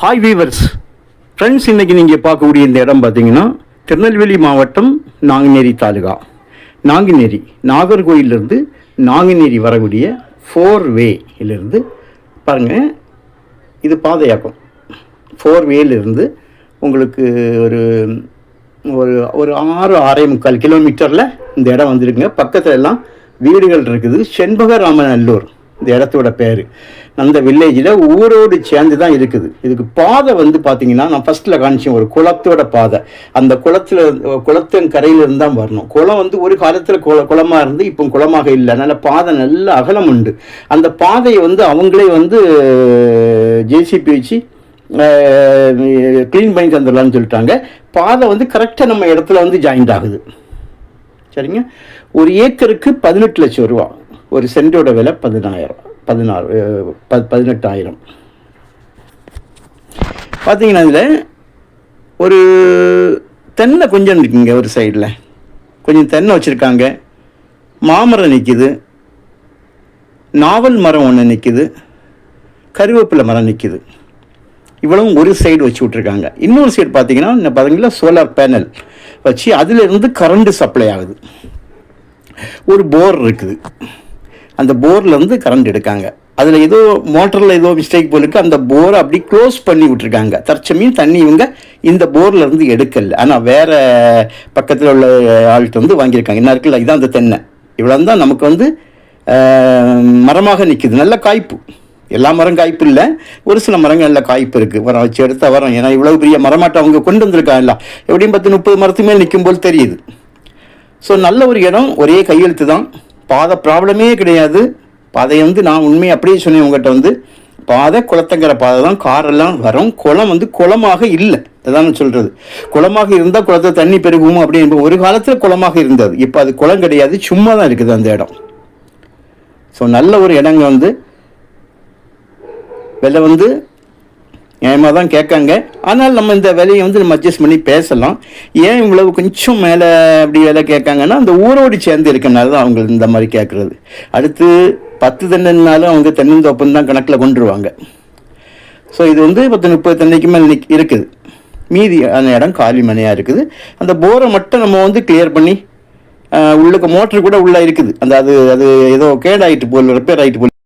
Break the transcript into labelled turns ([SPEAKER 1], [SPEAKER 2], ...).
[SPEAKER 1] Hi viewers friends, இன்றைக்கி நீங்கள் பார்க்கக்கூடிய இந்த இடம் பார்த்தீங்கன்னா திருநெல்வேலி மாவட்டம் நாங்குநேரி தாலுகா. நாங்குநேரி நாகர்கோயிலிருந்து நாங்குநேரி வரக்கூடிய 4 வேயிலிருந்து பாருங்கள், இது பாதையாக்கம். 4 வேயிலிருந்து உங்களுக்கு ஒரு ஒரு ஒரு 6-6.25 கிலோமீட்டரில் இந்த இடம் வந்துருக்குங்க. பக்கத்தில் எல்லாம் வீடுகள் இருக்குது. செண்பகராமநல்லூர் இந்த இடத்தோட பேர். அந்த வில்லேஜில் ஊரோடு சேர்ந்து தான் இருக்குது. இதுக்கு பாதை வந்து பார்த்தீங்கன்னா, நான் ஃபஸ்ட்டில் காணிச்சேன், ஒரு குளத்தோட பாதை. அந்த குளத்தின் கரையிலிருந்து தான் வரணும். குளம் வந்து ஒரு காலத்தில் குளமாக இருந்து இப்போ குளமாக இல்லை. அதனால் பாதை நல்ல அகலம் உண்டு. அந்த பாதையை வந்து அவங்களே வந்து ஜேசிபி வச்சு க்ளீன் பண்ணி தந்துடலான்னு சொல்லிட்டாங்க. பாதை வந்து கரெக்டாக நம்ம இடத்துல வந்து ஜாயிண்ட் ஆகுது. சரிங்க. ஒரு ஏக்கருக்கு 18 லட்சம் ரூபா. ஒரு சென்டோட விலை 18,000 பார்த்தீங்கன்னா, இதில் ஒரு தென்னை கொஞ்சம் இருக்குங்க. ஒரு சைடில் கொஞ்சம் தென்னை வச்சுருக்காங்க. மாமரம் நிற்கிது, நாவல் மரம் ஒன்று நிற்கிது, கருவேப்பிலை மரம் நிற்கிது. இவ்வளவும் ஒரு சைடு வச்சு விட்ருக்காங்க. இன்னொரு சைடு பார்த்தீங்கன்னா சோலார் பேனல் வச்சு அதிலிருந்து கரண்ட் சப்ளை ஆகுது. ஒரு போர் இருக்குது. அந்த போர்லேருந்து கரண்ட் எடுக்காங்க. அதில் ஏதோ மோட்டரில் ஏதோ மிஸ்டேக் போலிருக்கு. அந்த போரை அப்படி க்ளோஸ் பண்ணி விட்டுருக்காங்க. தற்சமயம் தண்ணி இவங்க இந்த போர்லேருந்து எடுக்கல. ஆனால் வேறு பக்கத்தில் உள்ள ஆள்கிட்ட வந்து வாங்கியிருக்காங்க. என்ன இருக்குல்ல, இதான் அந்த தென்னை. இவ்வளோ தான் நமக்கு வந்து மரமாக நிற்கிது. நல்ல காய்ப்பு. எல்லா மரம் காய்ப்பு இல்லை, ஒரு சில மரங்கள் நல்ல காய்ப்பு இருக்குது. வரம் வச்சு எடுத்தால் வரோம். ஏன்னா இவ்வளோ பெரிய மரமாட்டம் அவங்க கொண்டு வந்திருக்காங்கல்ல. எப்படியும் 10-30 மரத்து மேல் நிற்கும் போல் தெரியுது. ஸோ நல்ல ஒரு இடம். ஒரே கையெழுத்து தான். பாதை ப்ராப்ளமே கிடையாது. பாதை வந்து நான் உண்மையை அப்படியே சொன்னேன் உங்கள்கிட்ட வந்து, பாதை குளத்தங்கிற பாதை தான். காரெல்லாம் வரும். குளம் வந்து குளமாக இல்லை. அதான் சொல்கிறது. குளமாக இருந்தால் குளத்தை தண்ணி பெருகும் அப்படின்னு ஒரு காலத்தில் குளமாக இருந்தது. இப்போ அது குளம் கிடையாது, சும்மா தான் இருக்குது அந்த இடம். ஸோ நல்ல ஒரு இடங்க வந்து விலை வந்து நியாயமாக தான் கேட்காங்க. ஆனால் நம்ம இந்த விலையை வந்து நம்ம அட்ஜஸ்ட் பண்ணி பேசலாம். ஏன் இவ்வளவு கொஞ்சம் மேலே அப்படி விலை கேட்காங்கன்னா, அந்த ஊரோடு சேர்ந்து இருக்கனால தான் அவங்க இந்த மாதிரி கேட்குறது. அடுத்து 10 தென்னைனாலும் அவங்க தென்னந்தோப்புன்னு தான் கணக்கில் கொண்டுருவாங்க. ஸோ இது வந்து 10-30 தென்னைக்கு மேலே இருக்குது. மீதி அந்த இடம் காலி மனையாக இருக்குது. அந்த போரை மட்டும் நம்ம வந்து கிளியர் பண்ணி உள்ளுக்கு மோட்ரு கூட உள்ளே இருக்குது. அந்த அது ஏதோ கேடாயிட்டு போல், ரிப்பேர் ஆகிட்டு போல்